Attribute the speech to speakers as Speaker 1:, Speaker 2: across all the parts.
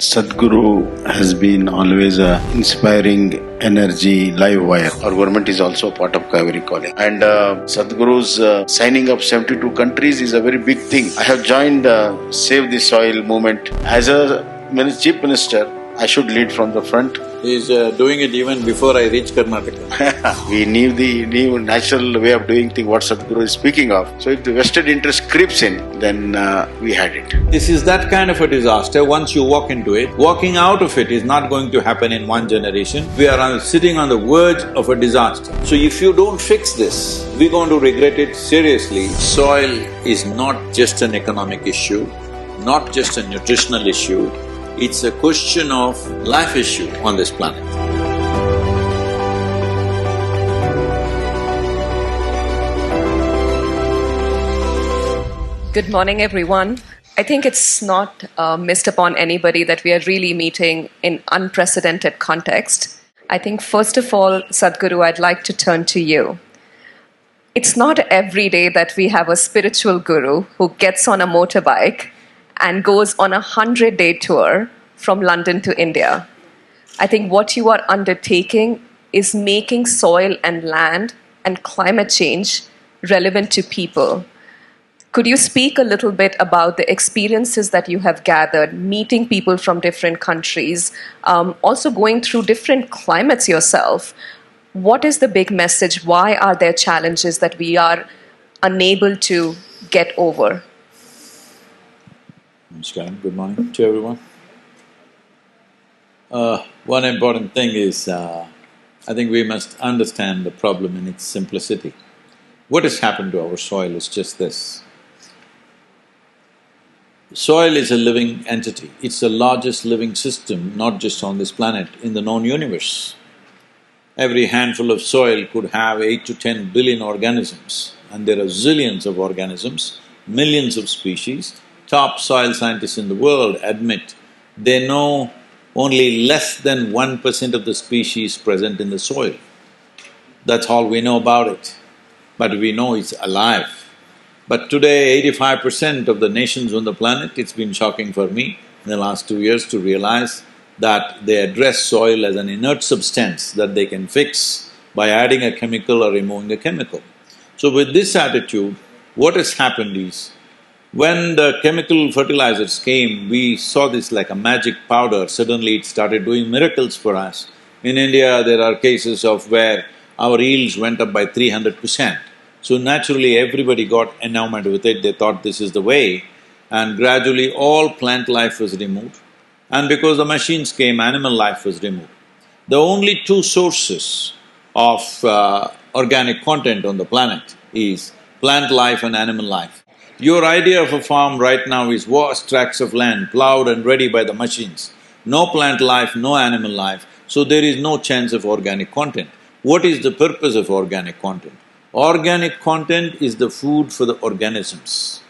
Speaker 1: Sadhguru has been always a inspiring energy live wire. Our government is also a part of Kaveri Calling. And Sadhguru's signing up 72 countries is a very big thing. I have joined Save the Soil movement. As a chief minister, I should lead from the front.
Speaker 2: He's doing it even before I reach Karnataka.
Speaker 1: We knew the new natural way of doing things, what Sadhguru is speaking of. So if the vested interest creeps in, then we had it.
Speaker 2: This is that kind of a disaster. Once you walk into it, walking out of it is not going to happen in one generation. We are sitting on the verge of a disaster. So if you don't fix this, we're going to regret it seriously. Soil is not just an economic issue, not just a nutritional issue. It's a question of life issue on this planet.
Speaker 3: Good morning, everyone. I think it's not missed upon anybody that we are really meeting in unprecedented context. I think first of all, Sadhguru, I'd like to turn to you. It's not every day that we have a spiritual guru who gets on a motorbike and goes on a 100-day tour from London to India. I think what you are undertaking is making soil and land and climate change relevant to people. Could you speak a little bit about the experiences that you have gathered, meeting people from different countries, also going through different climates yourself? What is the big message? Why are there challenges that we are unable to get over?
Speaker 2: Namaskaram, good morning to everyone. One important thing is, I think we must understand the problem in its simplicity. What has happened to our soil is just this. Soil is a living entity. It's the largest living system, not just on this planet, in the known universe. Every handful of soil could have 8 to 10 billion organisms, and there are zillions of organisms, millions of species. Top soil scientists in the world admit they know only less than 1% of the species present in the soil. That's all we know about it, but we know it's alive. But today, 85% of the nations on the planet, it's been shocking for me in the last 2 years to realize that they address soil as an inert substance that they can fix by adding a chemical or removing a chemical. So with this attitude, what has happened is, when the chemical fertilizers came, we saw this like a magic powder. Suddenly it started doing miracles for us. In India, there are cases of where our yields went up by 300%. So naturally everybody got enamored with it, they thought this is the way, and gradually all plant life was removed. And because the machines came, animal life was removed. The only two sources of organic content on the planet is plant life and animal life. Your idea of a farm right now is vast tracts of land plowed and ready by the machines. No plant life, no animal life, so there is no chance of organic content. What is the purpose of organic content? Organic content is the food for the organisms.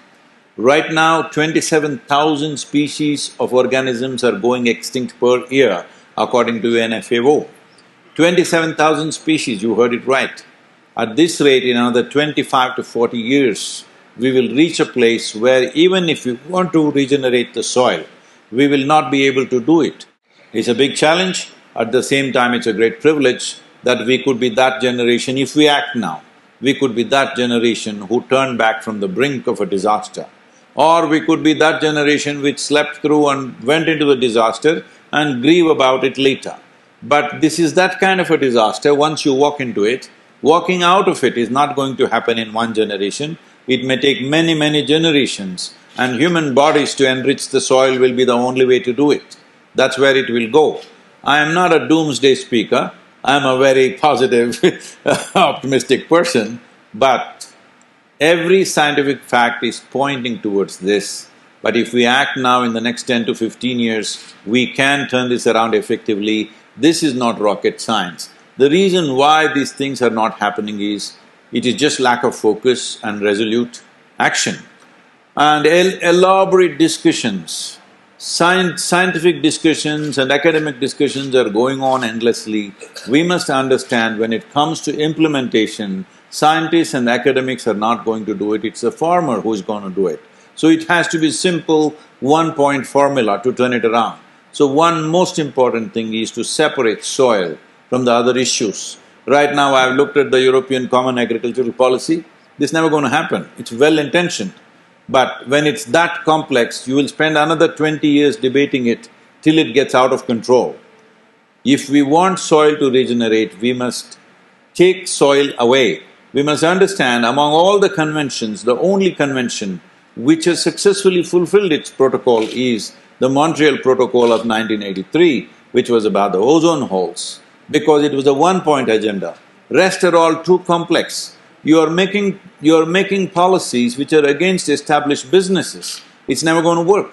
Speaker 2: Right now, 27,000 species of organisms are going extinct per year, according to UNFAO. 27,000 species, you heard it right. At this rate, in another 25 to 40 years, we will reach a place where even if we want to regenerate the soil, we will not be able to do it. It's a big challenge, at the same time it's a great privilege that we could be that generation, if we act now, we could be that generation who turned back from the brink of a disaster. Or we could be that generation which slept through and went into the disaster and grieve about it later. But this is that kind of a disaster, once you walk into it, walking out of it is not going to happen in one generation. It may take many, many generations, and human bodies to enrich the soil will be the only way to do it. That's where it will go. I am not a doomsday speaker, I am a very positive, optimistic person, but every scientific fact is pointing towards this. But if we act now in the next 10 to 15 years, we can turn this around effectively. This is not rocket science. The reason why these things are not happening is, it is just lack of focus and resolute action. And elaborate discussions, scientific discussions and academic discussions are going on endlessly. We must understand when it comes to implementation, scientists and academics are not going to do it, it's the farmer who's going to do it. So it has to be simple, one-point formula to turn it around. So one most important thing is to separate soil from the other issues. Right now I've looked at the European Common Agricultural Policy, this is never going to happen, it's well-intentioned. But when it's that complex, you will spend another 20 years debating it till it gets out of control. If we want soil to regenerate, we must take soil away. We must understand among all the conventions, the only convention which has successfully fulfilled its protocol is the Montreal Protocol of 1983, which was about the ozone holes, because it was a one-point agenda. Rest are all too complex. You are making policies which are against established businesses. It's never going to work.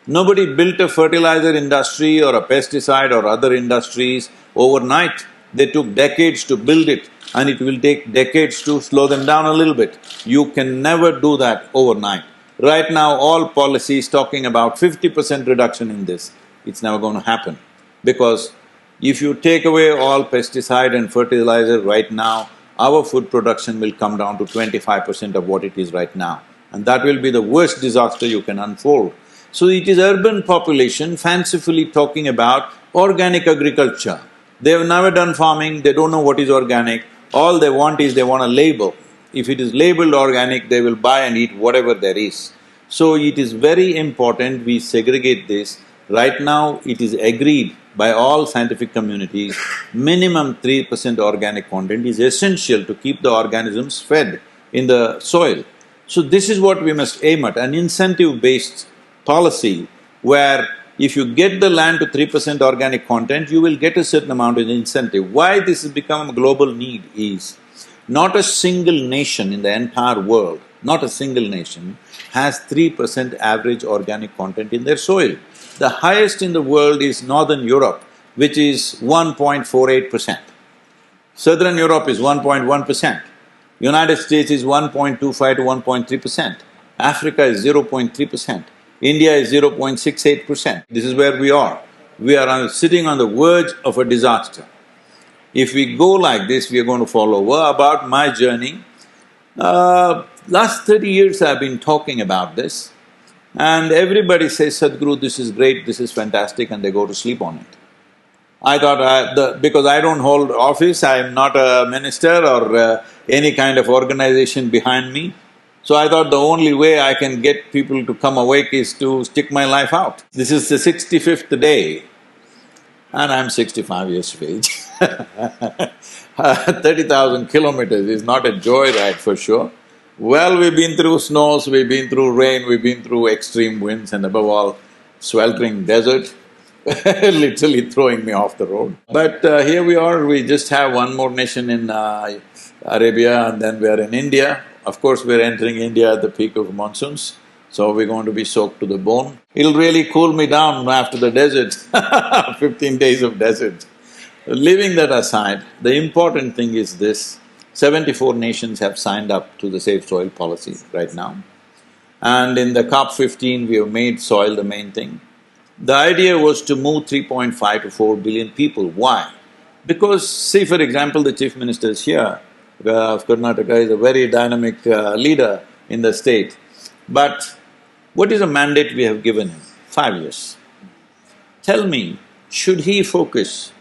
Speaker 2: Nobody built a fertilizer industry or a pesticide or other industries overnight. They took decades to build it, and it will take decades to slow them down a little bit. You can never do that overnight. Right now, all policies talking about 50% reduction in this, it's never going to happen. Because if you take away all pesticide and fertilizer right now, our food production will come down to 25% of what it is right now. And that will be the worst disaster you can unfold. So it is urban population fancifully talking about organic agriculture. They have never done farming, they don't know what is organic. All they want is they want a label. If it is labeled organic, they will buy and eat whatever there is. So it is very important we segregate this. Right now, it is agreed by all scientific communities, minimum 3% organic content is essential to keep the organisms fed in the soil. So this is what we must aim at, an incentive-based policy where if you get the land to 3% organic content, you will get a certain amount of incentive. Why this has become a global need is, not a single nation in the entire world, not a single nation has 3% average organic content in their soil. The highest in the world is Northern Europe, which is 1.48%. Southern Europe is 1.1%. United States is 1.25 to 1.3%. Africa is 0.3%. India is 0.68%. This is where we are. We are sitting on the verge of a disaster. If we go like this, we are going to fall over. About my journey, last 30 years I've been talking about this, and everybody says, Sadhguru, this is great, this is fantastic, and they go to sleep on it. I thought because I don't hold office, I am not a minister or any kind of organization behind me, so I thought the only way I can get people to come awake is to stick my life out. This is the 65th day, and I'm 65 years of age. 30,000 kilometers is not a joyride for sure. Well, we've been through snows, we've been through rain, we've been through extreme winds, and above all, sweltering desert, literally throwing me off the road. But here we are, we just have one more nation in Arabia, and then we are in India. Of course, we're entering India at the peak of monsoons, so we're going to be soaked to the bone. It'll really cool me down after the desert, 15 days of desert. Leaving that aside, the important thing is this, 74 nations have signed up to the Safe Soil Policy right now. And in the COP15, we have made soil the main thing. The idea was to move 3.5 to 4 billion people. Why? Because, say for example, the Chief Minister is here, of Karnataka is a very dynamic leader in the state. But what is the mandate we have given him? 5 years. Tell me, should he focus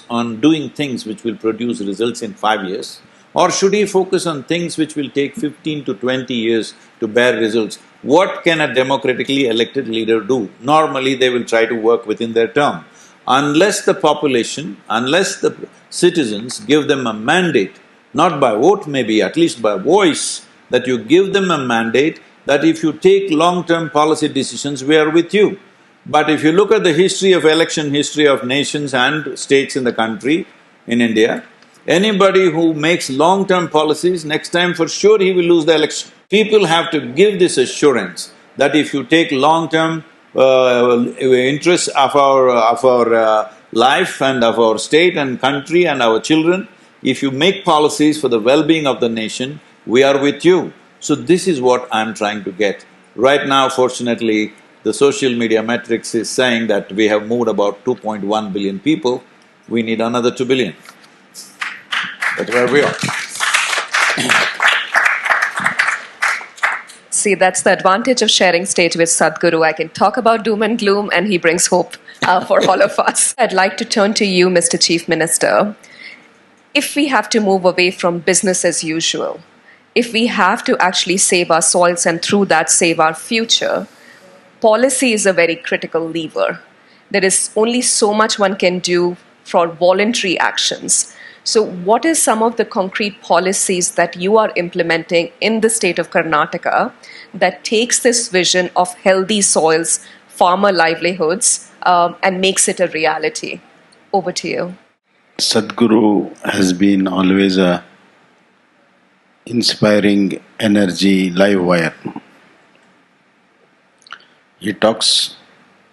Speaker 2: on doing things which will produce results in 5 years? Or should he focus on things which will take 15 to 20 years to bear results? What can a democratically elected leader do? Normally, they will try to work within their term. Unless the population, unless the citizens give them a mandate, not by vote maybe, at least by voice, that you give them a mandate that if you take long-term policy decisions, we are with you. But if you look at the history of election, history of nations and states in the country, in India, anybody who makes long-term policies, next time for sure he will lose the election. People have to give this assurance that if you take long-term interests of our life and of our state and country and our children, if you make policies for the well-being of the nation, we are with you. So this is what I'm trying to get. Right now, fortunately, the social media metrics is saying that we have moved about 2.1 billion people, we need another 2 billion. That's where we are.
Speaker 3: See, that's the advantage of sharing stage with Sadhguru. I can talk about doom and gloom, and he brings hope for all of us. I'd like to turn to you, Mr. Chief Minister. If we have to move away from business as usual, if we have to actually save our soils and through that save our future, policy is a very critical lever. There is only so much one can do for voluntary actions. So, what is some of the concrete policies that you are implementing in the state of Karnataka that takes this vision of healthy soils, farmer livelihoods, and makes it a reality? Over to you.
Speaker 1: Sadhguru has been always a inspiring energy live wire. He talks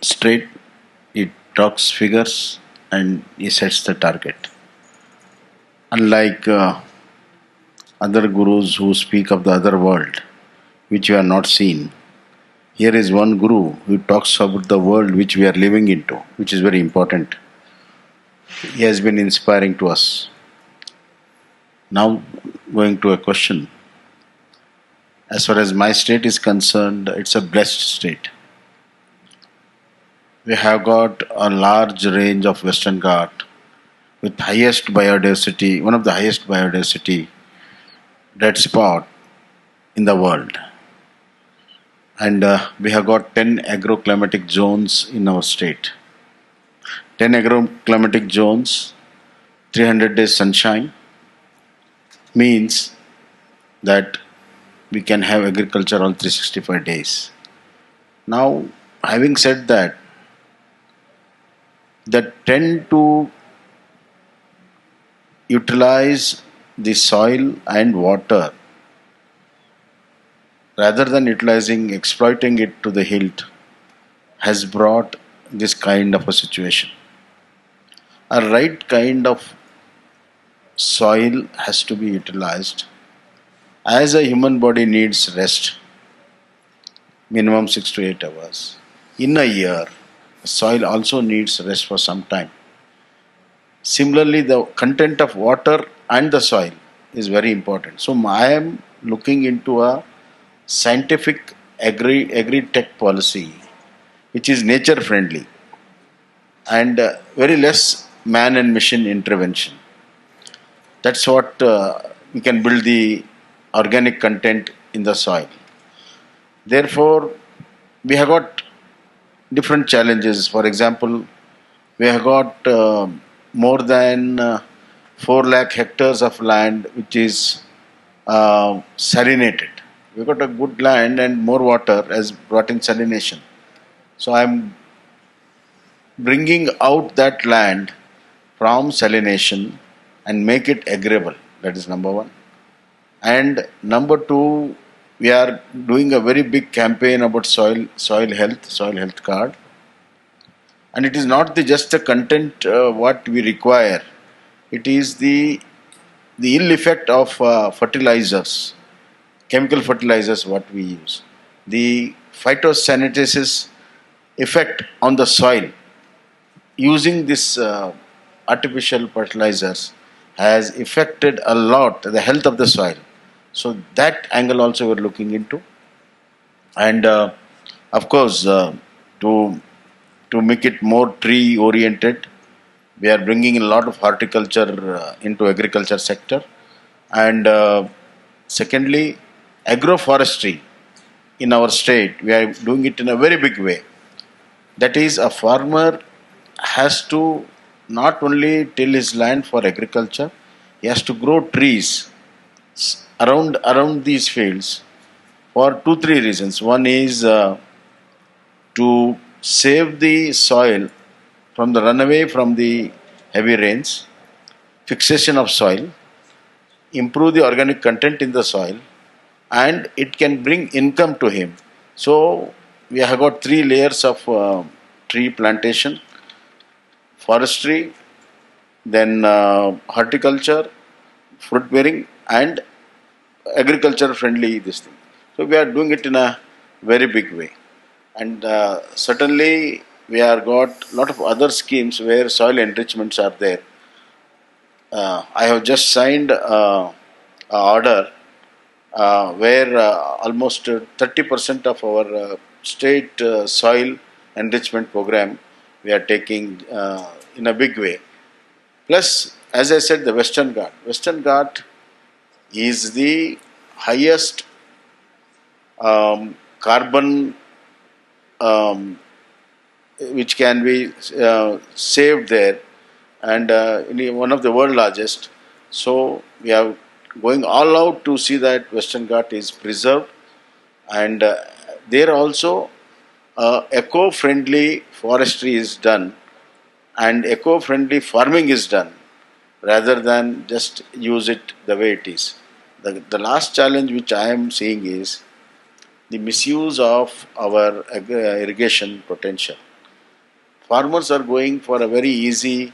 Speaker 1: straight, he talks figures, and he sets the target. Unlike other gurus who speak of the other world, which we are not seen, here is one guru who talks about the world which we are living into, which is very important. He has been inspiring to us. Now, going to a question. As far as my state is concerned, it's a blessed state. We have got a large range of Western Ghat with highest biodiversity, one of the highest biodiversity dead spot in the world. And we have got 10 agroclimatic zones in our state. 10 agroclimatic zones, 300 days sunshine, means that we can have agriculture on 365 days. Now, having said that tend to utilize the soil and water rather than exploiting it to the hilt has brought this kind of a situation. A right kind of soil has to be utilized. As a human body needs rest, minimum 6 to 8 hours. In a year, soil also needs rest for some time. Similarly, the content of water and the soil is very important. So I am looking into a scientific agri-tech policy which is nature friendly and very less man and machine intervention. That's what we can build the organic content in the soil. Therefore, we have got different challenges. For example, we have got more than 4 lakh hectares of land which is salinated. We've got a good land and more water has brought in salination. So I'm bringing out that land from salination and make it agreeable. That is number one. And number two, we are doing a very big campaign about soil health card. And it is not just the content what we require. It is the ill effect of fertilizers, chemical fertilizers what we use. The phytosanitasis effect on the soil using this artificial fertilizers has affected a lot the health of the soil. So that angle also we're looking into. And of course, to make it more tree oriented, we are bringing a lot of horticulture into agriculture sector. And secondly, agroforestry in our state, we are doing it in a very big way. That is, a farmer has to not only till his land for agriculture, he has to grow trees around these fields for 2-3 reasons. One is to save the soil from the runaway from the heavy rains, fixation of soil, improve the organic content in the soil, and it can bring income to him. So we have got 3 layers of tree plantation, forestry, then horticulture, fruit bearing, and agriculture friendly this thing. So we are doing it in a very big way. And certainly we have got a lot of other schemes where soil enrichments are there. I have just signed an order where almost 30% of our state soil enrichment program we are taking in a big way. Plus, as I said, the Western Ghat. Western Ghat is the highest carbon um, which can be saved there, and one of the world largest. So we are going all out to see that Western Ghat is preserved, and there also eco-friendly forestry is done and eco-friendly farming is done rather than just use it the way it is. The last challenge which I am seeing is the misuse of our irrigation potential. Farmers are going for a very easy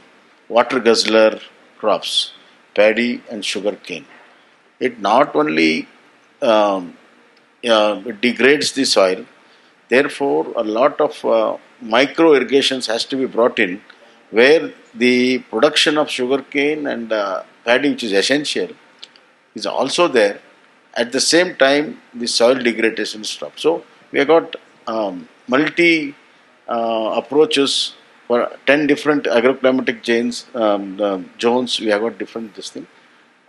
Speaker 1: water guzzler crops, paddy and sugarcane. It not only it degrades the soil, therefore a lot of micro irrigations has to be brought in, where the production of sugarcane and paddy, which is essential, is also there. At the same time, the soil degradation stops. So we have got multi approaches for 10 different agroclimatic zones. We have got different this thing,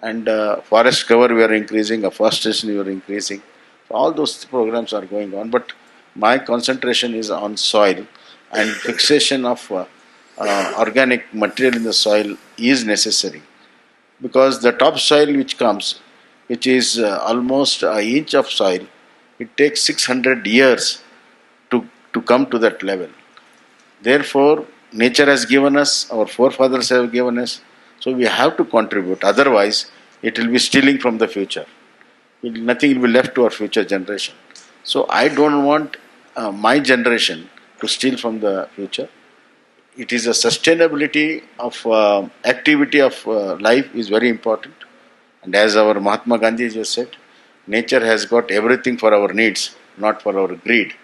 Speaker 1: and forest cover we are increasing, afforestation we are increasing. So all those programs are going on, but my concentration is on soil, and fixation of organic material in the soil is necessary, because the topsoil which comes, which is almost an inch of soil, it takes 600 years to come to that level. Therefore, nature has given us, our forefathers have given us, so we have to contribute. Otherwise, it will be stealing from the future. Nothing will be left to our future generation. So I don't want my generation to steal from the future. It is a sustainability of activity of life is very important. And as our Mahatma Gandhi just said, nature has got everything for our needs, not for our greed.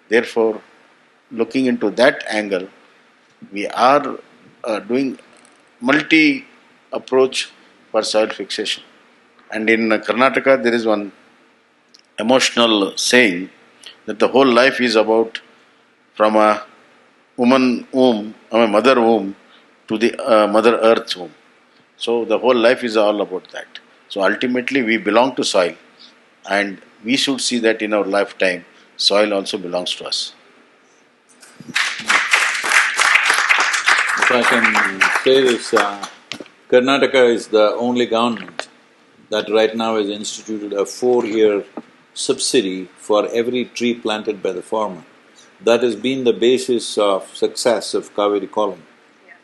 Speaker 1: Therefore, looking into that angle, we are doing multi approach for soil fixation. And in Karnataka, there is one emotional saying that the whole life is about from a mother womb to the mother earth womb. So the whole life is all about that. So ultimately, we belong to soil, and we should see that in our lifetime, soil also belongs to us.
Speaker 2: If I can say this, Karnataka is the only government that right now has instituted a 4-year subsidy for every tree planted by the farmer. That has been the basis of success of Kaveri colony.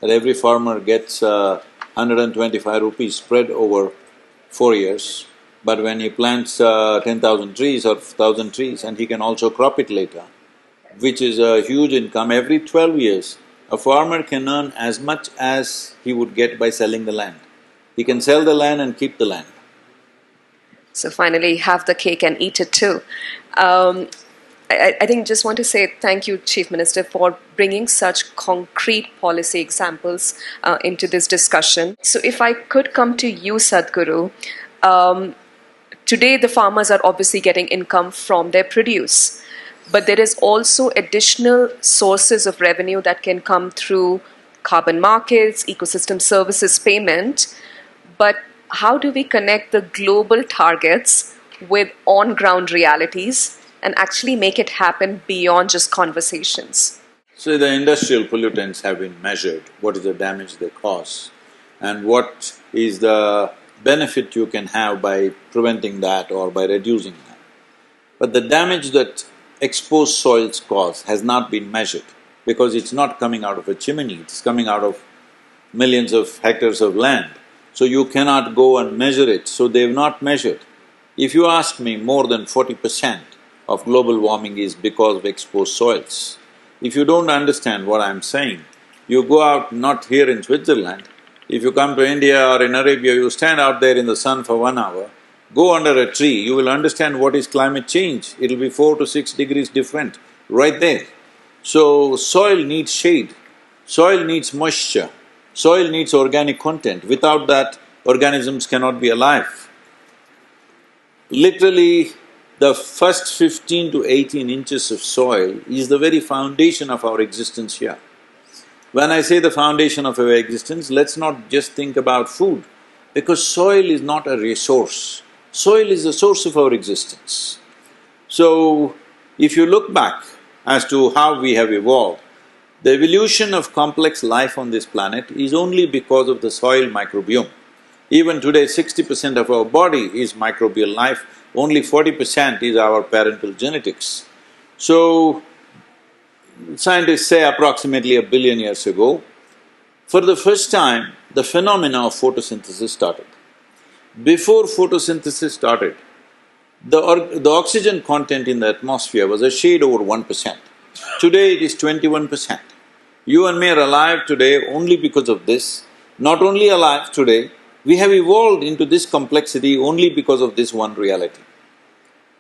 Speaker 2: That every farmer gets 125 rupees spread over 4 years, but when he plants 10,000 trees or 1,000 trees, and he can also crop it later, which is a huge income. Every 12 years, a farmer can earn as much as he would get by selling the land. He can sell the land and keep the land.
Speaker 3: So finally, have the cake and eat it too. I think just want to say thank you, Chief Minister, for bringing such concrete policy examples into this discussion. So if I could come to you, Sadhguru, today the farmers are obviously getting income from their produce, but there is also additional sources of revenue that can come through carbon markets, ecosystem services payment. But how do we connect the global targets with on-ground realities and actually make it happen beyond just conversations?
Speaker 2: So the industrial pollutants have been measured, what is the damage they cause, and what is the benefit you can have by preventing that or by reducing that. But the damage that exposed soils cause has not been measured, because it's not coming out of a chimney, it's coming out of millions of hectares of land. So you cannot go and measure it, so they've not measured. If you ask me, more than 40% of global warming is because of exposed soils. If you don't understand what I'm saying, you go out, not here in Switzerland, if you come to India or in Arabia, you stand out there in the sun for 1 hour, go under a tree, you will understand what is climate change. It'll be 4 to 6 degrees different right there. So soil needs shade, soil needs moisture, soil needs organic content. Without that, organisms cannot be alive. Literally, the first 15 to 18 inches of soil is the very foundation of our existence here. When I say the foundation of our existence, let's not just think about food, because soil is not a resource, soil is the source of our existence. So, if you look back as to how we have evolved, the evolution of complex life on this planet is only because of the soil microbiome. Even today, 60% of our body is microbial life, only 40% is our parental genetics. So, scientists say approximately 1 billion years ago, for the first time, the phenomena of photosynthesis started. Before photosynthesis started, the oxygen content in the atmosphere was a shade over 1%. Today it is 21%. You and me are alive today only because of this. Not only alive today, we have evolved into this complexity only because of this one reality.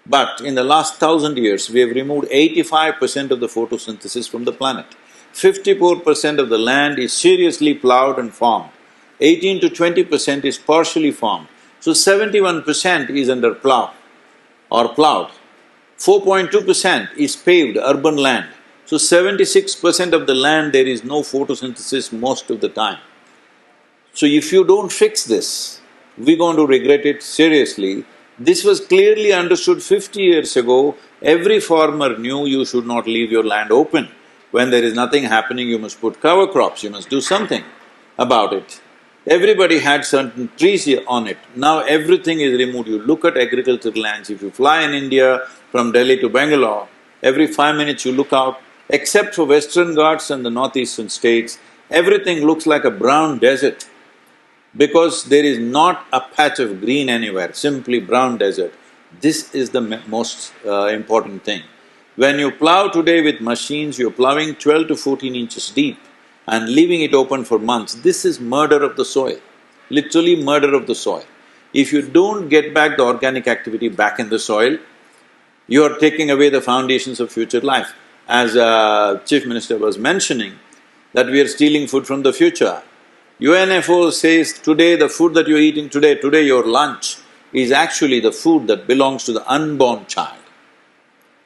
Speaker 2: But in the last 1,000 years, we have removed 85% of the photosynthesis from the planet. 54% of the land is seriously ploughed and farmed. 18 to 20% is partially farmed. So 71% is under plough or ploughed. 4.2% is paved urban land. So 76% of the land there is no photosynthesis most of the time. So if you don't fix this, we're going to regret it seriously. This was clearly understood 50 years ago. Every farmer knew you should not leave your land open. When there is nothing happening, you must put cover crops, you must do something about it. Everybody had certain trees on it. Now everything is removed. You look at agricultural lands, if you fly in India from Delhi to Bangalore, every 5 minutes you look out, except for Western Ghats and the northeastern states, everything looks like a brown desert. Because there is not a patch of green anywhere, simply brown desert. This is the most important thing. When you plough today with machines, you're ploughing 12 to 14 inches deep and leaving it open for months. This is murder of the soil, literally murder of the soil. If you don't get back the organic activity back in the soil, you are taking away the foundations of future life. As Chief Minister was mentioning, that we are stealing food from the future. UNFO says today the food that you're eating today your lunch is actually the food that belongs to the unborn child.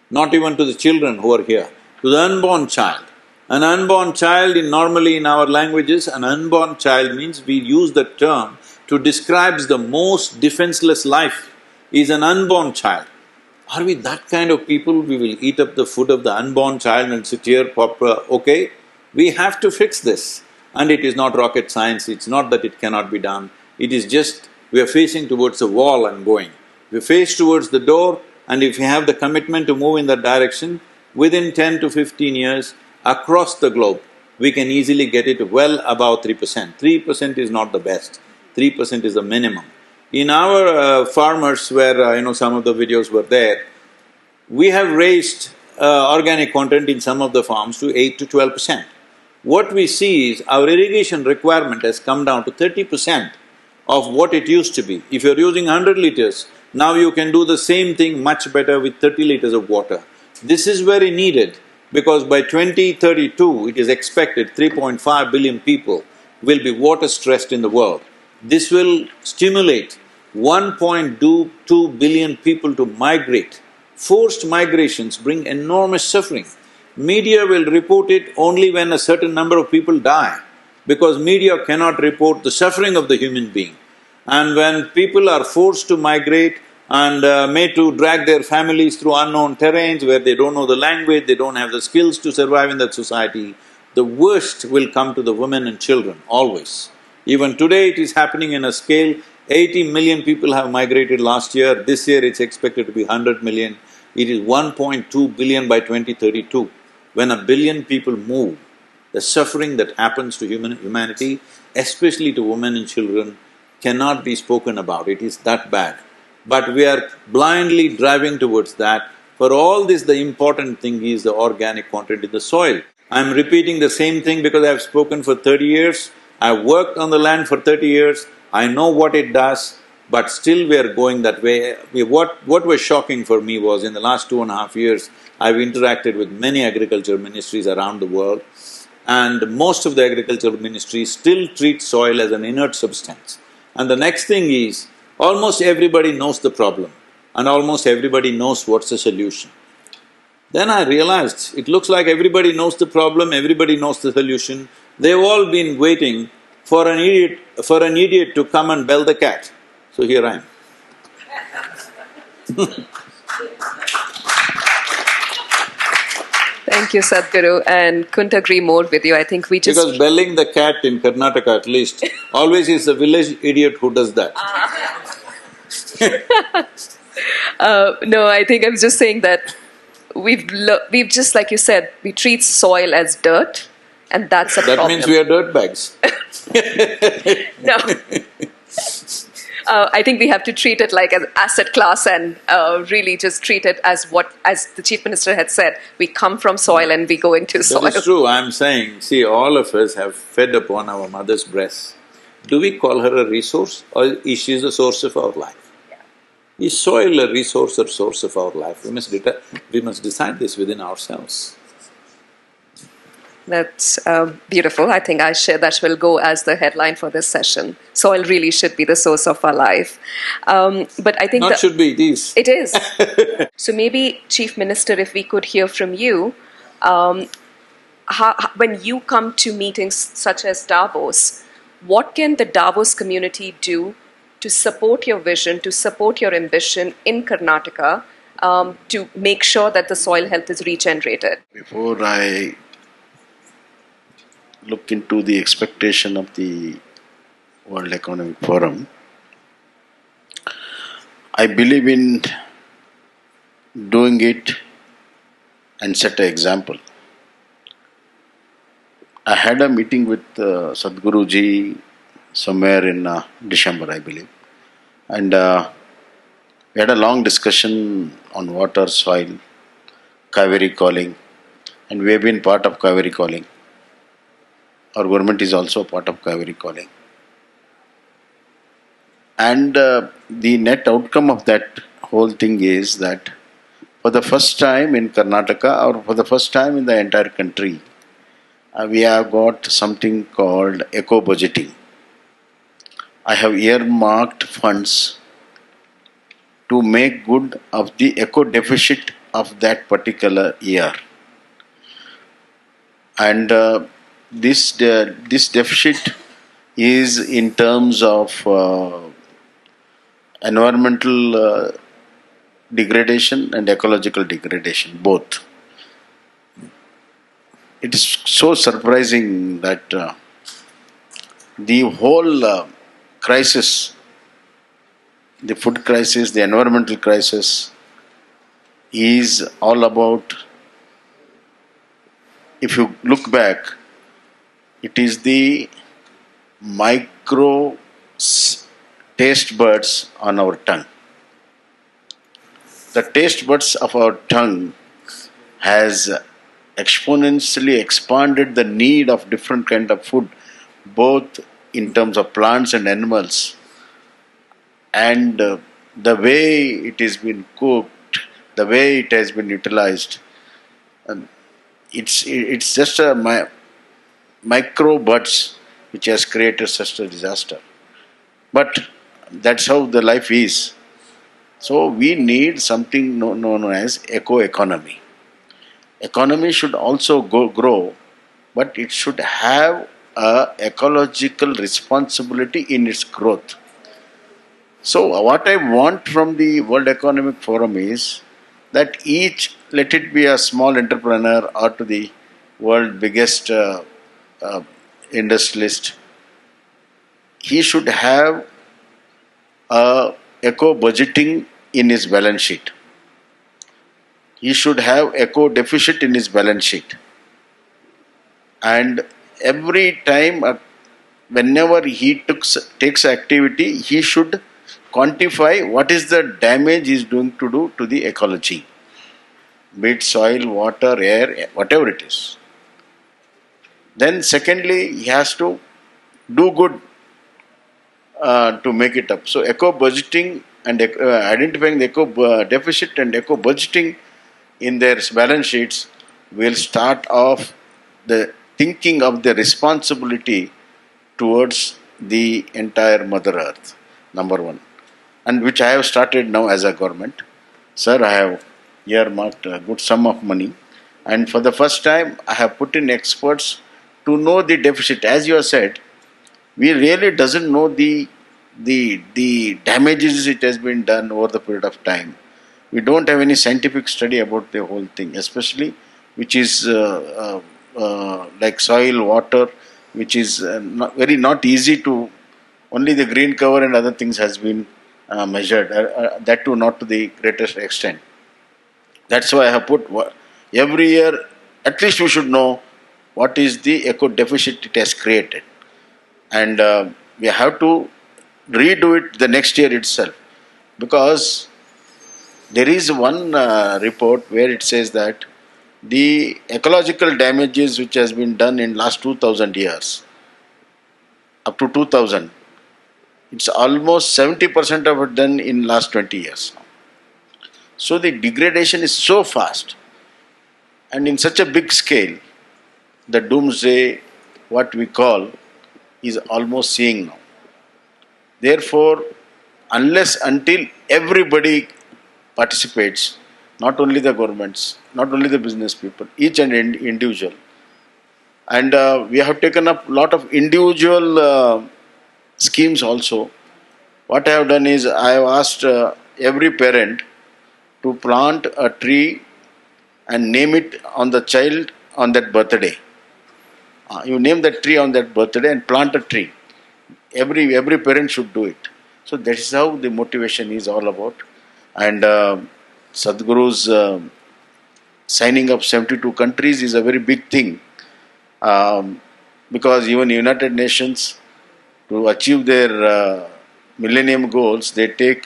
Speaker 2: Not even to the children who are here, to the unborn child. An unborn child normally in our languages, an unborn child means we use the term to describe the most defenseless life is an unborn child. Are we that kind of people? We will eat up the food of the unborn child and sit here, okay? We have to fix this. And it is not rocket science, it's not that it cannot be done, it is just we are facing towards the wall and going. We face towards the door, and if we have the commitment to move in that direction, within 10 to 15 years, across the globe, we can easily get it well above 3%. 3% is not the best, 3% is the minimum. In our farmers where some of the videos were there, we have raised organic content in some of the farms to 8 to 12%. What we see is our irrigation requirement has come down to 30% of what it used to be. If you're using 100 liters, now you can do the same thing much better with 30 liters of water. This is very needed because by 2032, it is expected 3.5 billion people will be water stressed in the world. This will stimulate 1.2 billion people to migrate. Forced migrations bring enormous suffering. Media will report it only when a certain number of people die, because media cannot report the suffering of the human being. And when people are forced to migrate and made to drag their families through unknown terrains where they don't know the language, they don't have the skills to survive in that society, the worst will come to the women and children, always. Even today it is happening in a scale, 80 million people have migrated last year, this year it's expected to be 100 million, it is 1.2 billion by 2032. When 1 billion people move, the suffering that happens to humanity, especially to women and children, cannot be spoken about, it is that bad. But we are blindly driving towards that. For all this, the important thing is the organic content in the soil. I'm repeating the same thing because I've spoken for 30 years, I've worked on the land for 30 years, I know what it does, but still we are going that way. What was shocking for me was in the last 2.5 years, I've interacted with many agriculture ministries around the world, and most of the agricultural ministries still treat soil as an inert substance. And the next thing is, almost everybody knows the problem. and almost everybody knows what's the solution. Then I realized, it looks like everybody knows the problem, everybody knows the solution. They've all been waiting for an idiot to come and bell the cat. So here I am.
Speaker 3: Thank you, Sadhguru, and couldn't agree more with you. I think we just…
Speaker 2: Because belling the cat in Karnataka at least, always is the village idiot who does that.
Speaker 3: No, I think I was just saying that we've just, like you said, we treat soil as dirt, and that's a
Speaker 2: That
Speaker 3: problem.
Speaker 2: means we are dirtbags.
Speaker 3: No. I think we have to treat it like an asset class and really just treat it as as the Chief Minister had said, we come from soil and we go into soil.
Speaker 2: That is true, I'm saying, see, all of us have fed upon our mother's breast. Do we call her a resource, or is she the source of our life? Is soil a resource or source of our life? We must decide this within ourselves.
Speaker 3: That's beautiful. I think that will go as the headline for this session. Soil really should be the source of our life. But I think…
Speaker 2: Not should be, it is.
Speaker 3: It is. So maybe, Chief Minister, if we could hear from you, when you come to meetings such as Davos, what can the Davos community do to support your vision, to support your ambition in Karnataka, to make sure that the soil health is regenerated?
Speaker 1: Before I look into the expectation of the World Economic Forum, I believe in doing it and set an example. I had a meeting with Sadhguru ji somewhere in December, I believe, and we had a long discussion on water, soil, Kaveri calling, and we have been part of Kaveri calling. Our government is also part of Kaveri calling. And the net outcome of that whole thing is that for the first time in Karnataka, or for the first time in the entire country, we have got something called eco-budgeting. I have earmarked funds to make good of the eco-deficit of that particular year. And this deficit is in terms of environmental degradation and ecological degradation, both. It is so surprising that the whole crisis, the food crisis, the environmental crisis, is all about, if you look back, it is the micro taste buds on our tongue. The taste buds of our tongue has exponentially expanded the need of different kind of food, both in terms of plants and animals, and the way it has been cooked, the way it has been utilized. It's just a micro buds which has created such a disaster. But that's how the life is. So we need something known as eco-economy. Economy should also grow, but it should have a ecological responsibility in its growth. So what I want from the World Economic Forum is that each, let it be a small entrepreneur or to the world biggest industrialist, he should have eco-budgeting in his balance sheet. He should have eco-deficit in his balance sheet. And every time, whenever he takes activity, he should quantify what is the damage he is doing to do to the ecology, be it soil, water, air, whatever it is. Then secondly, he has to do good to make it up. So eco-budgeting and identifying the eco-deficit and eco-budgeting in their balance sheets will start off the thinking of the responsibility towards the entire Mother Earth, number one. and which I have started now as a government. Sir, I have earmarked a good sum of money, and for the first time, I have put in experts to know the deficit. As you have said, we really doesn't know the damages it has been done over the period of time. We don't have any scientific study about the whole thing, especially which is like soil, water, which is not easy to. Only the green cover and other things has been measured. That too, not to the greatest extent. That's why I have put every year. At least we should know what is the eco deficit it has created, and we have to redo it the next year itself, because there is one report where it says that the ecological damages which has been done in last 2000 years, up to 2000, it's almost 70% of it done in last 20 years. So the degradation is so fast and in such a big scale, the doomsday, what we call, is almost seeing now. Therefore, until everybody participates, not only the governments, not only the business people, each and individual, and we have taken up a lot of individual schemes also. What I have done is I have asked every parent to plant a tree and name it on the child on that birthday. You name that tree on that birthday and plant a tree. Every parent should do it. So that is how the motivation is all about. And Sadhguru's signing up 72 countries is a very big thing, because even United Nations, to achieve their millennium goals, they take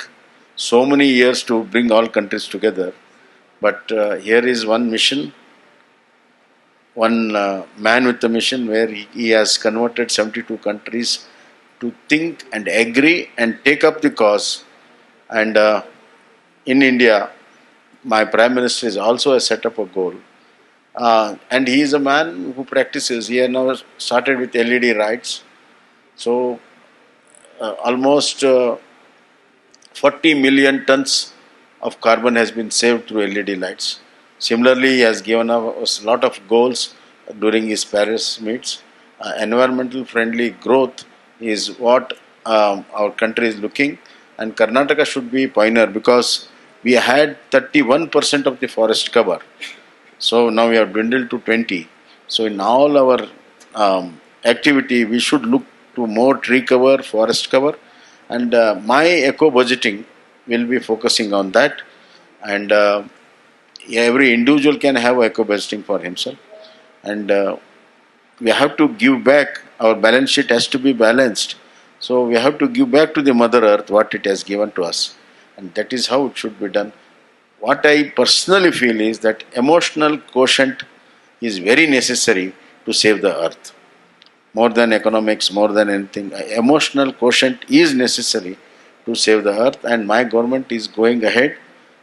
Speaker 1: so many years to bring all countries together. But here is one mission, one man with a mission where he has converted 72 countries to think and agree and take up the cause. And in India, my Prime Minister is also a set up a goal. And he is a man who practices. He has now started with LED lights. So almost 40 million tons of carbon has been saved through LED lights. Similarly, he has given us a lot of goals during his Paris meets. Environmental friendly growth is what our country is looking, and Karnataka should be pioneer, because we had 31% of the forest cover. So now we have dwindled to 20. So in all our activity, we should look to more tree cover, forest cover, and my eco budgeting will be focusing on that. And every individual can have eco budgeting for himself, and we have to give back. Our balance sheet has to be balanced, so we have to give back to the Mother Earth what it has given to us, and that is how it should be done. What I personally feel is that emotional quotient is very necessary to save the earth. More than economics, more than anything, emotional quotient is necessary to save the earth, and my government is going ahead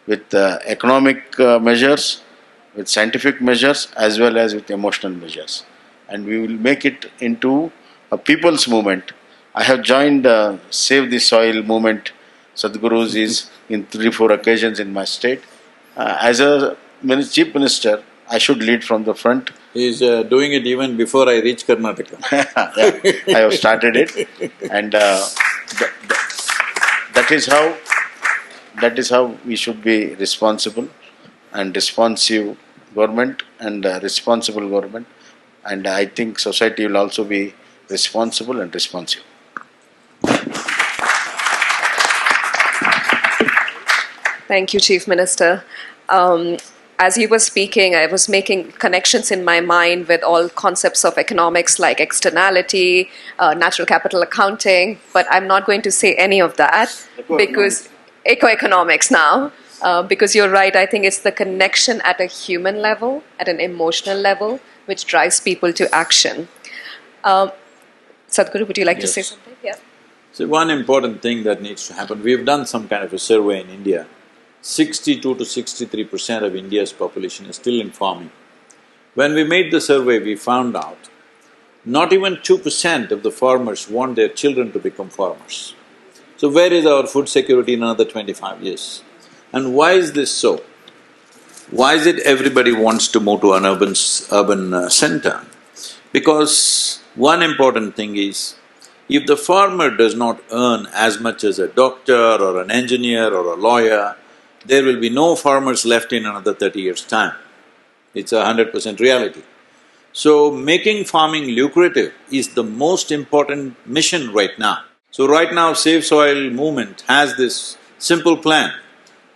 Speaker 1: with economic measures, with scientific measures, as well as with emotional measures. And we will make it into a people's movement. I have joined Save the Soil movement. Sadhguru's is in 3-4 occasions in my state. As a chief minister, I should lead from the front.
Speaker 2: He is doing it even before I reach Karnataka.
Speaker 1: Yeah, I have started it, and that is how we should be responsible and responsive government, and responsible government. And I think society will also be responsible and responsive.
Speaker 3: Thank you, Chief Minister. As you were speaking, I was making connections in my mind with all concepts of economics like externality, natural capital accounting, but I'm not going to say any of that because ecoeconomics now. Because you're right, I think it's the connection at a human level, at an emotional level, which drives people to action. Sadhguru, would you like to say something? Yeah.
Speaker 2: So one important thing that needs to happen, we've done some kind of a survey in India. 62 to 63% of India's population is still in farming. When we made the survey, we found out not even 2% of the farmers want their children to become farmers. So where is our food security in another 25 years? And why is this so? Why is it everybody wants to move to an urban center? Because one important thing is, if the farmer does not earn as much as a doctor or an engineer or a lawyer, there will be no farmers left in another 30 years' time. It's 100% reality. So, making farming lucrative is the most important mission right now. So right now, Save Soil movement has this simple plan.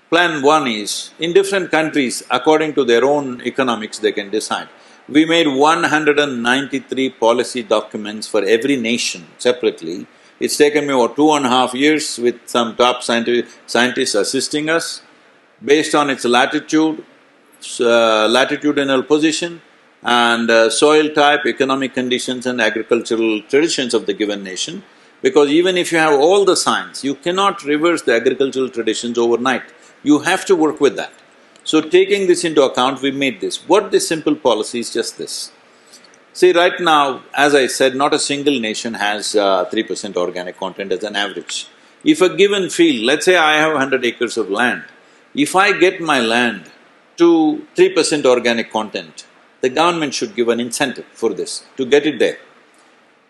Speaker 2: Plan one is, in different countries, according to their own economics, they can decide. We made 193 policy documents for every nation separately. It's taken me about 2.5 years with some top scientists assisting us. Based on its latitude, latitudinal position and soil type, economic conditions and agricultural traditions of the given nation. Because even if you have all the science, you cannot reverse the agricultural traditions overnight. You have to work with that. So taking this into account, we made this. What this simple policy is just this. See, right now, as I said, not a single nation has 3% organic content as an average. If a given field, let's say I have 100 acres of land, if I get my land to 3% organic content, the government should give an incentive for this, to get it there.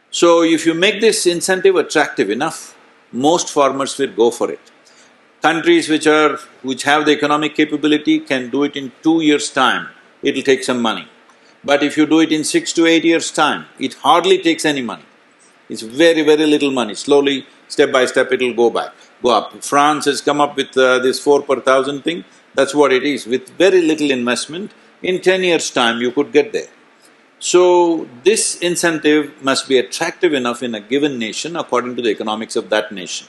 Speaker 2: So if you make this incentive attractive enough, most farmers will go for it. Countries which have the economic capability can do it in 2 years' time, it'll take some money. But if you do it in 6 to 8 years' time, it hardly takes any money. It's very, very little money. Slowly, step by step, it'll go up. France has come up with this 4 per thousand thing, that's what it is. With very little investment, in 10 years' time, you could get there. So, this incentive must be attractive enough in a given nation according to the economics of that nation.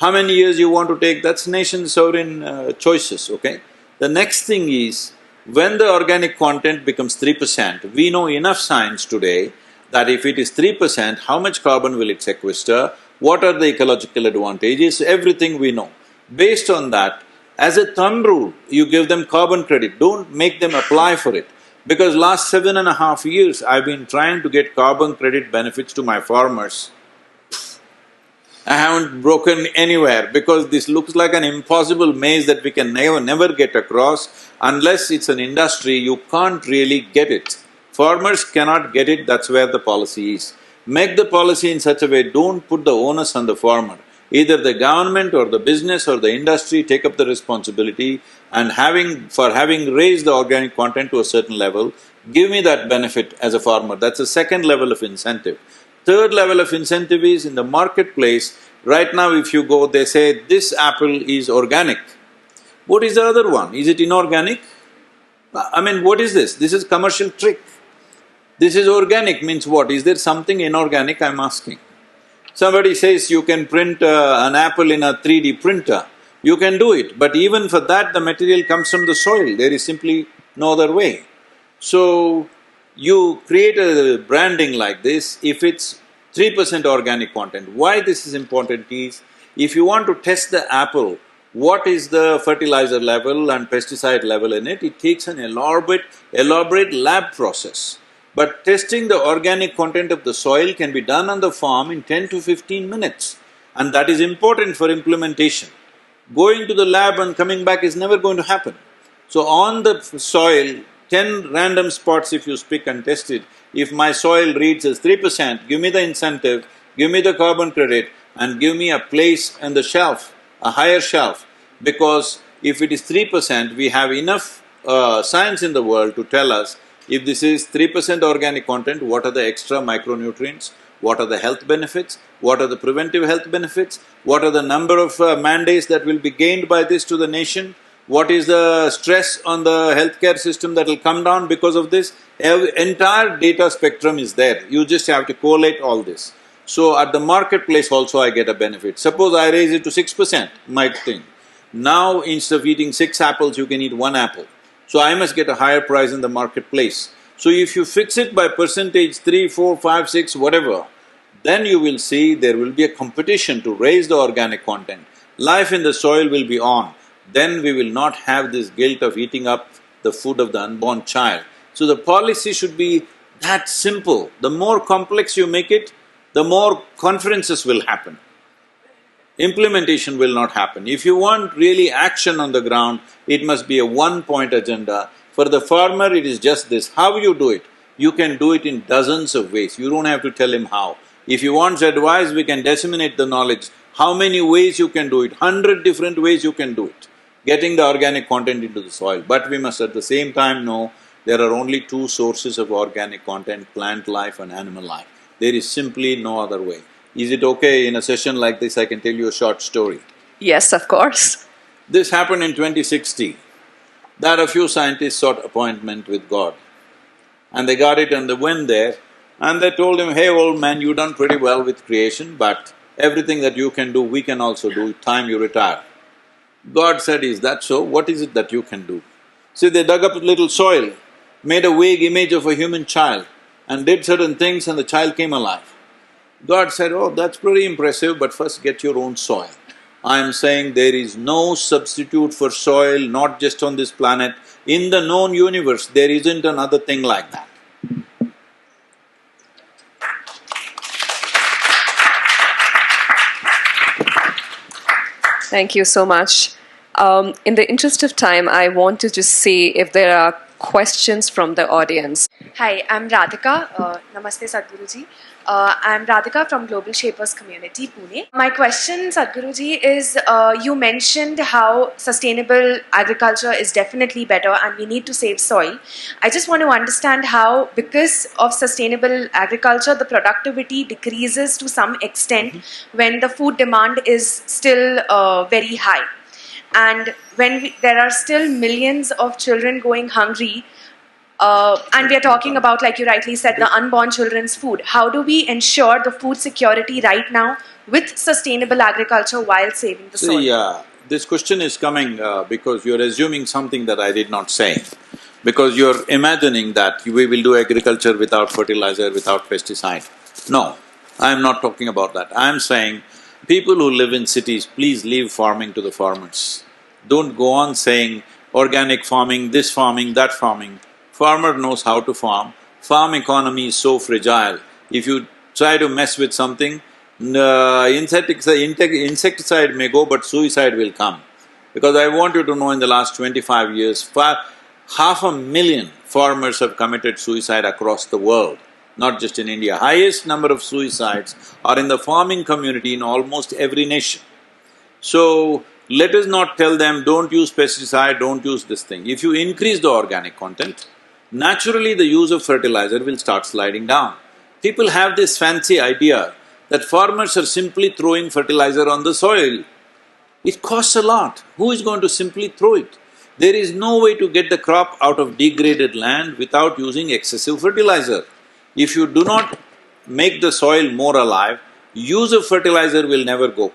Speaker 2: How many years you want to take, that's nation's sovereign choices, okay? The next thing is, when the organic content becomes 3%, we know enough science today that if it is 3%, how much carbon will it sequester, what are the ecological advantages, everything we know. Based on that, as a thumb rule, you give them carbon credit, don't make them apply for it. Because last 7.5 years, I've been trying to get carbon credit benefits to my farmers. I haven't broken anywhere because this looks like an impossible maze that we can never get across. Unless it's an industry, you can't really get it. Farmers cannot get it, that's where the policy is. Make the policy in such a way, don't put the onus on the farmer. Either the government or the business or the industry take up the responsibility and having raised the organic content to a certain level, give me that benefit as a farmer. That's the second level of incentive. Third level of incentive is in the marketplace. Right now if you go, they say, this apple is organic. What is the other one? Is it inorganic? I mean, what is this? This is commercial trick. This is organic means what? Is there something inorganic, I'm asking? Somebody says you can print an apple in a 3D printer. You can do it, but even for that the material comes from the soil, there is simply no other way. So, you create a branding like this if it's 3% organic content. Why this is important is, if you want to test the apple, what is the fertilizer level and pesticide level in it, it takes an elaborate lab process. But testing the organic content of the soil can be done on the farm in 10 to 15 minutes, and that is important for implementation. Going to the lab and coming back is never going to happen. So on the soil, 10 random spots if you pick and test it, if my soil reads as 3%, give me the incentive, give me the carbon credit and give me a place on the shelf, a higher shelf. Because if it is 3%, we have enough science in the world to tell us if this is 3% organic content, what are the extra micronutrients, what are the health benefits, what are the preventive health benefits, what are the number of man-days that will be gained by this to the nation, what is the stress on the healthcare system that will come down because of this. Entire data spectrum is there, you just have to collate all this. So at the marketplace also I get a benefit. Suppose I raise it to 6%, my thing. Now instead of eating 6 apples, you can eat 1 apple. So I must get a higher price in the marketplace. So if you fix it by percentage 3, 4, 5, 6, whatever, then you will see there will be a competition to raise the organic content. Life in the soil will be on. Then we will not have this guilt of eating up the food of the unborn child. So the policy should be that simple. The more complex you make it, the more conferences will happen. implementation will not happen. If you want really action on the ground, it must be a one-point agenda. For the farmer, it is just this. How you do it? You can do it in dozens of ways, you don't have to tell him how. If he wants advice, we can disseminate the knowledge. How many ways you can do it? 100 different ways you can do it, getting the organic content into the soil. But we must at the same time know there are only two sources of organic content, plant life and animal life. There is simply no other way. Is it okay in a session like this I can tell you a short story?
Speaker 3: Yes, of course.
Speaker 2: This happened in 2060, that a few scientists sought appointment with God. And they got it and they went there and they told him, hey old man, you've done pretty well with creation, but everything that you can do, we can also do, time you retire. God said, is that so? What is it that you can do? See, they dug up a little soil, made a vague image of a human child and did certain things and the child came alive. God said, oh, that's pretty impressive, but first get your own soil. I am saying there is no substitute for soil, not just on this planet. In the known universe, there isn't another thing like that.
Speaker 3: Thank you so much. In the interest of time, I want to just see if there are questions from the audience.
Speaker 4: Hi, I'm Radhika. Namaste, Sadhguruji. I'm Radhika from Global Shapers Community, Pune. My question, Sadhguruji, is you mentioned how sustainable agriculture is definitely better and we need to save soil. I just want to understand how, because of sustainable agriculture, the productivity decreases to some extent when the food demand is still very high. And when there are still millions of children going hungry, and we are talking about, like you rightly said, the unborn children's food. How do we ensure the food security right now with sustainable agriculture while saving the soil?
Speaker 2: See, this question is coming because you're assuming something that I did not say. Because you're imagining that we will do agriculture without fertilizer, without pesticide. No, I'm not talking about that. I'm saying people who live in cities, please leave farming to the farmers. Don't go on saying organic farming, this farming, that farming. Farmer knows how to farm. Farm economy is so fragile. If you try to mess with something, insecticide may go, but suicide will come. Because I want you to know, in the last 25 years, 500,000 farmers have committed suicide across the world, not just in India. Highest number of suicides are in the farming community in almost every nation. So, let us not tell them, don't use pesticide, don't use this thing. If you increase the organic content, naturally the use of fertilizer will start sliding down. People have this fancy idea that farmers are simply throwing fertilizer on the soil. It costs a lot. Who is going to simply throw it? There is no way to get the crop out of degraded land without using excessive fertilizer. If you do not make the soil more alive, use of fertilizer will never go.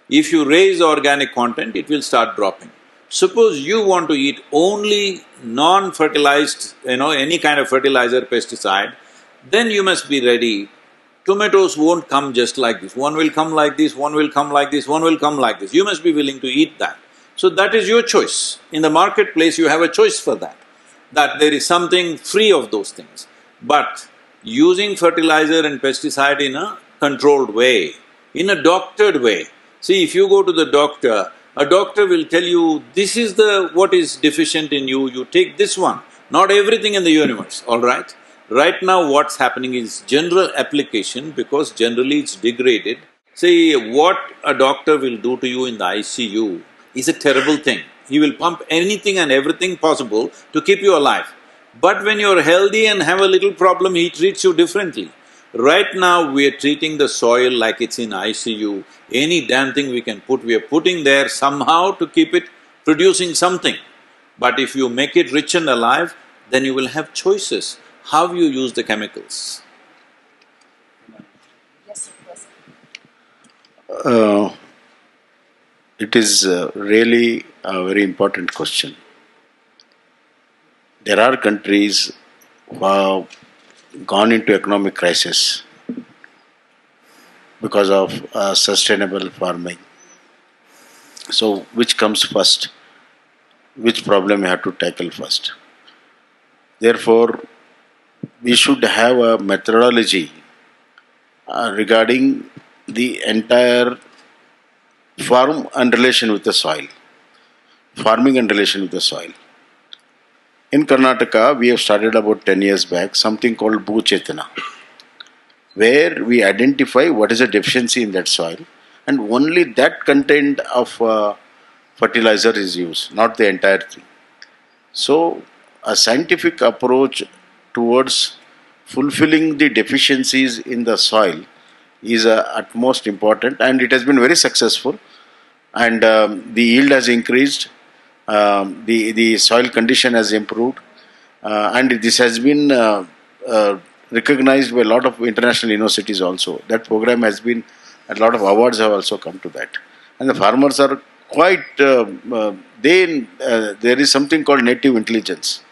Speaker 2: If you raise organic content, it will start dropping. Suppose you want to eat only non-fertilized, any kind of fertilizer, pesticide, then you must be ready. Tomatoes won't come just like this, one will come like this, one will come like this, one will come like this. You must be willing to eat that. So that is your choice. In the marketplace, you have a choice for that, that there is something free of those things. But using fertilizer and pesticide in a controlled way, in a doctored way. See, if you go to the doctor, a doctor will tell you, this is what is deficient in you, you take this one, not everything in the universe, all right? Right now what's happening is general application, because generally it's degraded. See, what a doctor will do to you in the ICU is a terrible thing. He will pump anything and everything possible to keep you alive. But when you're healthy and have a little problem, he treats you differently. Right now, we are treating the soil like it's in ICU. Any damn thing we can put, we are putting there somehow to keep it producing something. But if you make it rich and alive, then you will have choices how you use the chemicals.
Speaker 3: Yes, of course.
Speaker 1: It is really a very important question. There are countries who have gone into economic crisis because of sustainable farming. So, which comes first? Which problem you have to tackle first? Therefore, we should have a methodology regarding the entire farm and relation with the soil. Farming and relation with the soil. In Karnataka, we have started about 10 years back something called Bhu Chetana, where we identify what is a deficiency in that soil and only that content of fertilizer is used, not the entire thing. So, a scientific approach towards fulfilling the deficiencies in the soil is utmost important, and it has been very successful, and the yield has increased, the soil condition has improved, and this has been recognized by a lot of international universities also. That program has been, a lot of awards have also come to that, and the farmers are quite, there is something called native intelligence.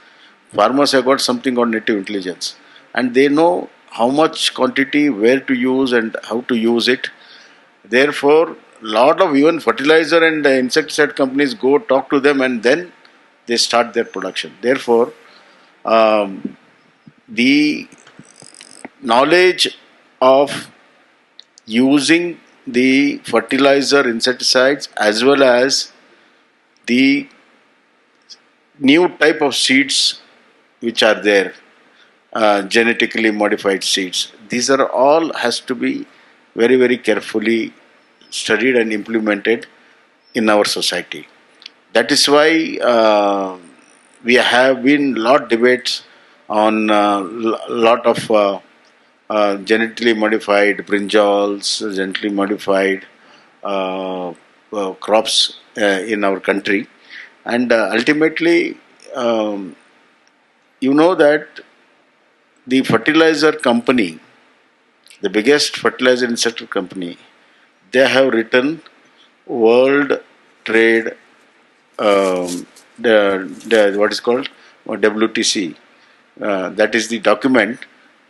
Speaker 1: Farmers have got something called native intelligence, and they know how much quantity, where to use and how to use it. Therefore, lot of even fertilizer and insecticide companies go talk to them and then they start their production. Therefore, the knowledge of using the fertilizer, insecticides as well as the new type of seeds which are there, genetically modified seeds, these are all has to be very, very carefully studied and implemented in our society. That is why we have been lot debates on lot of genetically modified brinjals, genetically modified crops in our country, and ultimately, you know that the fertilizer company, the biggest fertilizer insect company, they have written World Trade, what is called WTC. That is the document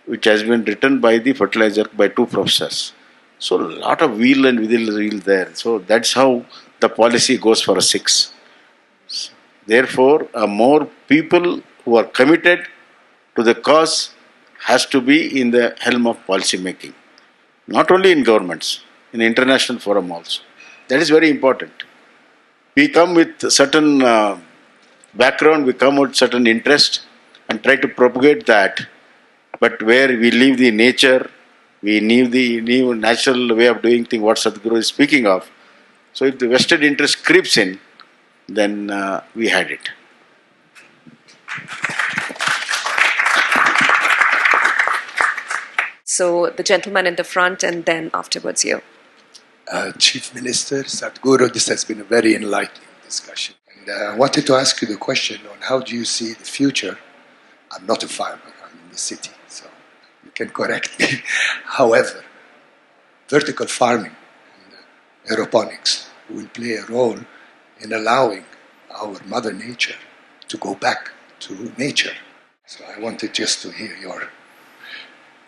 Speaker 1: which has been written by the fertilizer by two professors. So a lot of wheel and wheel there. So that's how the policy goes for a 6. Therefore, more people who are committed to the cause has to be in the helm of policy making. Not only in governments, in international forum also. That is very important. We come with certain background, we come with certain interest and try to propagate that. But where we leave the nature, we leave the new natural way of doing things, what Sadhguru is speaking of. So if the vested interest creeps in, then we had it.
Speaker 3: So the gentleman in the front and then afterwards you.
Speaker 5: Chief Minister, Sadhguru, this has been a very enlightening discussion. And I wanted to ask you the question on how do you see the future. I'm not a farmer, I'm in the city, so you can correct me. However, vertical farming and aeroponics will play a role in allowing our Mother Nature to go back to nature. So I wanted just to hear your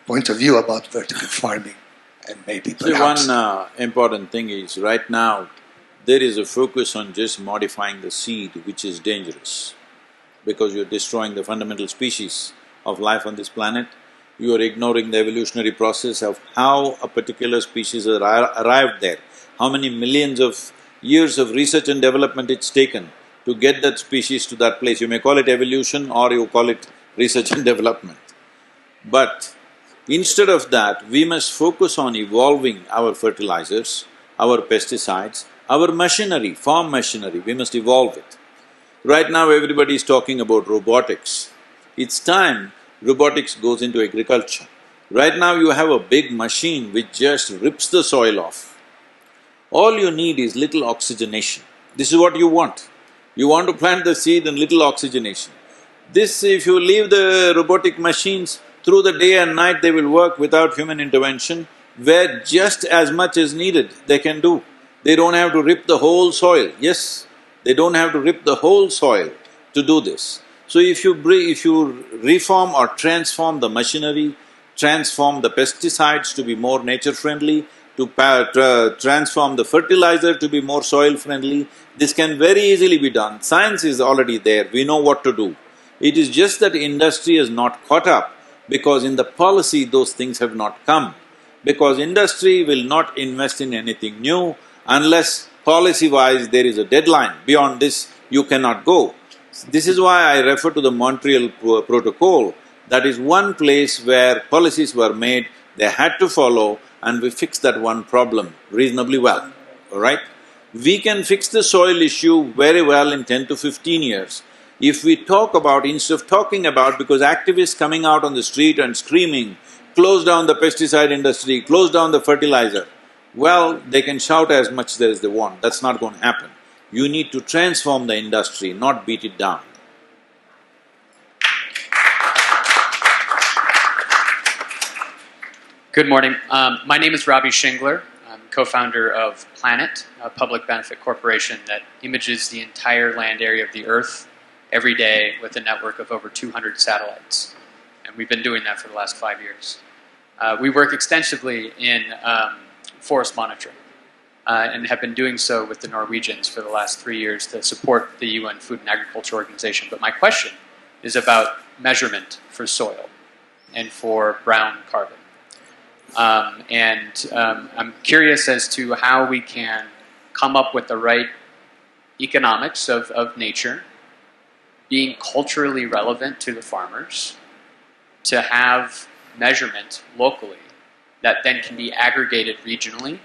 Speaker 5: point of view about vertical farming and maybe perhaps…
Speaker 2: See, one important thing is, right now, there is a focus on just modifying the seed, which is dangerous, because you're destroying the fundamental species of life on this planet. You are ignoring the evolutionary process of how a particular species arrived there, how many millions of years of research and development it's taken to get that species to that place. You may call it evolution or you call it research and development. But instead of that, we must focus on evolving our fertilizers, our pesticides, our machinery, farm machinery, we must evolve it. Right now everybody is talking about robotics. It's time robotics goes into agriculture. Right now you have a big machine which just rips the soil off. All you need is little oxygenation. This is what you want. You want to plant the seed and little oxygenation. This, if you leave the robotic machines, through the day and night they will work without human intervention, where just as much as needed they can do. They don't have to rip the whole soil. Yes, they don't have to rip the whole soil to do this. So if you reform or transform the machinery, transform the pesticides to be more nature-friendly, to transform the fertilizer to be more soil-friendly, this can very easily be done. Science is already there, we know what to do. It is just that industry has not caught up, because in the policy those things have not come. Because industry will not invest in anything new unless policy-wise there is a deadline, beyond this you cannot go. This is why I refer to the Montreal Protocol. That is one place where policies were made, they had to follow, and we fixed that one problem reasonably well, all right? We can fix the soil issue very well in 10 to 15 years. If we talk about, instead of talking about, because activists coming out on the street and screaming, close down the pesticide industry, close down the fertilizer, well, they can shout as much as they want, that's not going to happen. You need to transform the industry, not beat it down.
Speaker 6: Good morning. My name is Robbie Shingler. I'm co-founder of Planet, a public benefit corporation that images the entire land area of the Earth every day with a network of over 200 satellites. And we've been doing that for the last 5 years. We work extensively in forest monitoring and have been doing so with the Norwegians for the last 3 years to support the UN Food and Agriculture Organization. But my question is about measurement for soil and for brown carbon. I'm curious as to how we can come up with the right economics of nature, being culturally relevant to the farmers, to have measurement locally that then can be aggregated regionally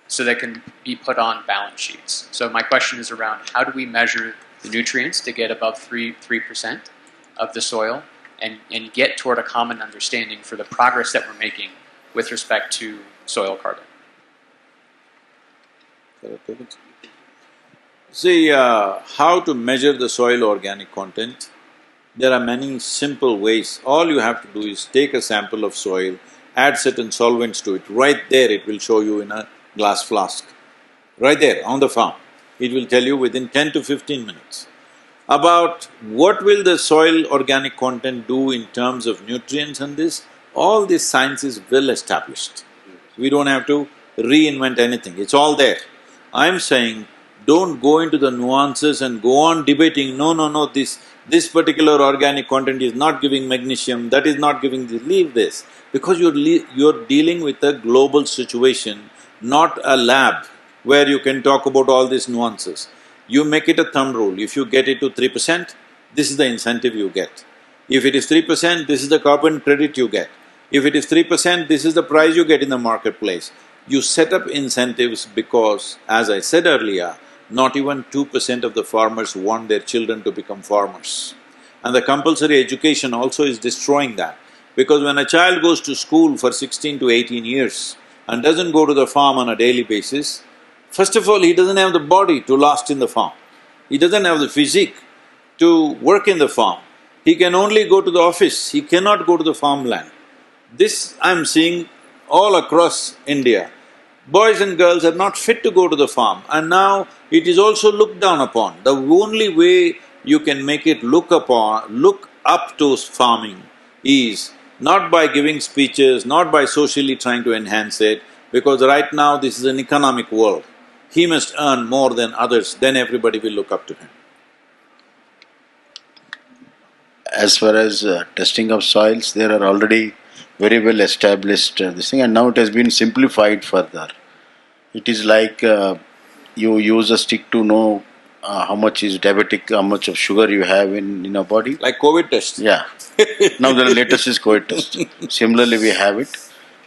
Speaker 6: so that can be put on balance sheets. So my question is around how do we measure the nutrients to get above 3% of the soil and get toward a common understanding for the progress that we're making with respect to soil carbon.
Speaker 2: See, how to measure the soil organic content? There are many simple ways. All you have to do is take a sample of soil, add certain solvents to it. Right there it will show you in a glass flask. Right there on the farm. It will tell you within 10 to 15 minutes. About what will the soil organic content do in terms of nutrients and this, all this science is well established. We don't have to reinvent anything, it's all there. I'm saying, don't go into the nuances and go on debating, no, this particular organic content is not giving magnesium, that is not giving this, leave this. Because you're dealing with a global situation, not a lab where you can talk about all these nuances. You make it a thumb rule, if you get it to 3%, this is the incentive you get. If it is 3%, this is the carbon credit you get. If it is 3%, this is the price you get in the marketplace. You set up incentives because, as I said earlier, not even 2% of the farmers want their children to become farmers. And the compulsory education also is destroying that. Because when a child goes to school for 16 to 18 years and doesn't go to the farm on a daily basis, first of all, he doesn't have the body to last in the farm. He doesn't have the physique to work in the farm. He can only go to the office, he cannot go to the farmland. This I'm seeing all across India. Boys and girls are not fit to go to the farm, and now it is also looked down upon. The only way you can make it look up to farming is not by giving speeches, not by socially trying to enhance it, because right now this is an economic world. He must earn more than others, then everybody will look up to him.
Speaker 1: As far as testing of soils, there are already very well established this thing, and now it has been simplified further. It is like you use a stick to know how much is diabetic, how much of sugar you have in your body.
Speaker 2: Like COVID test.
Speaker 1: Yeah. Now the latest is COVID test. Similarly, we have it.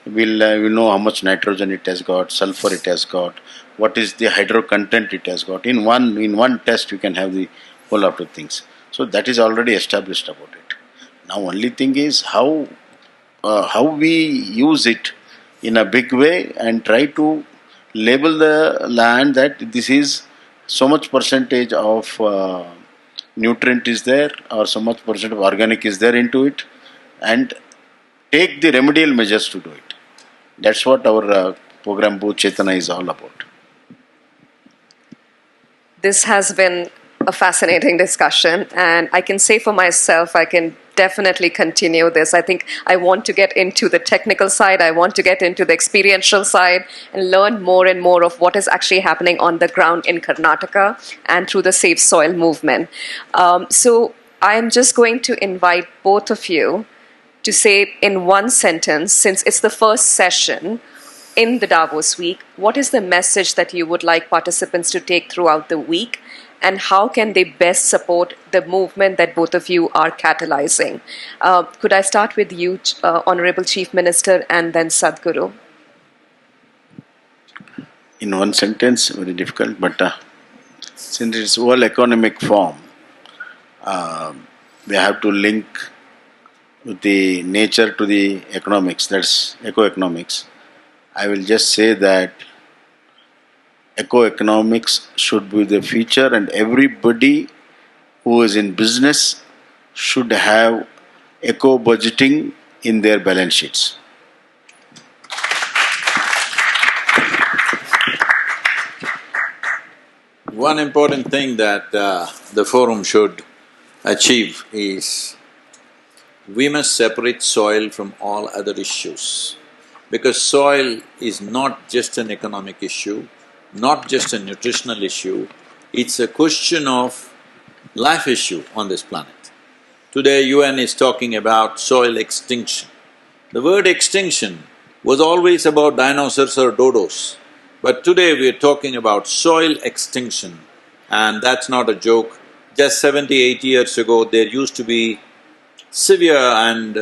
Speaker 1: We'll know how much nitrogen it has got, sulfur it has got, what is the hydro content it has got. In one test, you can have the whole lot of things. So that is already established about it. Now, only thing is how we use it in a big way and try to label the land that this is so much percentage of nutrient is there or so much percent of organic is there into it, and take the remedial measures to do it. That's what our program Bhut Chetana is all about.
Speaker 3: This has been a fascinating discussion, and I can say for myself, I can definitely continue this. I think I want to get into the technical side, I want to get into the experiential side and learn more and more of what is actually happening on the ground in Karnataka and through the Safe Soil movement. So I'm just going to invite both of you to say in one sentence, since it's the first session, in the Davos week, what is the message that you would like participants to take throughout the week? And how can they best support the movement that both of you are catalyzing? Could I start with you, Honorable Chief Minister, and then Sadhguru?
Speaker 1: In one sentence, very difficult, but since it's World Economic Forum, we have to link with the nature to the economics, that's eco-economics. I will just say that eco-economics should be the future, and everybody who is in business should have eco-budgeting in their balance sheets.
Speaker 2: One important thing that the forum should achieve is we must separate soil from all other issues, because soil is not just an economic issue, not just a nutritional issue, it's a question of life issue on this planet. Today UN is talking about soil extinction. The word extinction was always about dinosaurs or dodos, but today we are talking about soil extinction, and that's not a joke. Just 70-80 years ago, there used to be severe and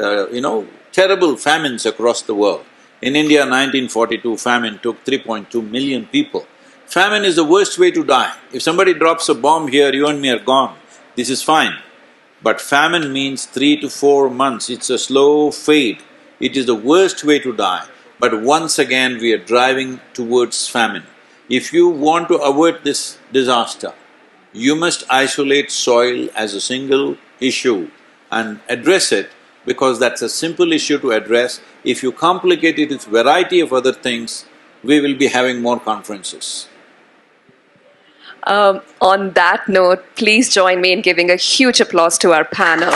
Speaker 2: terrible famines across the world. In India, 1942 famine took 3.2 million people. Famine is the worst way to die. If somebody drops a bomb here, you and me are gone. This is fine. But famine means 3 to 4 months, it's a slow fade. It is the worst way to die. But once again, we are driving towards famine. If you want to avoid this disaster, you must isolate soil as a single issue and address it, because that's a simple issue to address. If you complicate it with variety of other things, we will be having more conferences.
Speaker 3: On that note, please join me in giving a huge applause to our panel.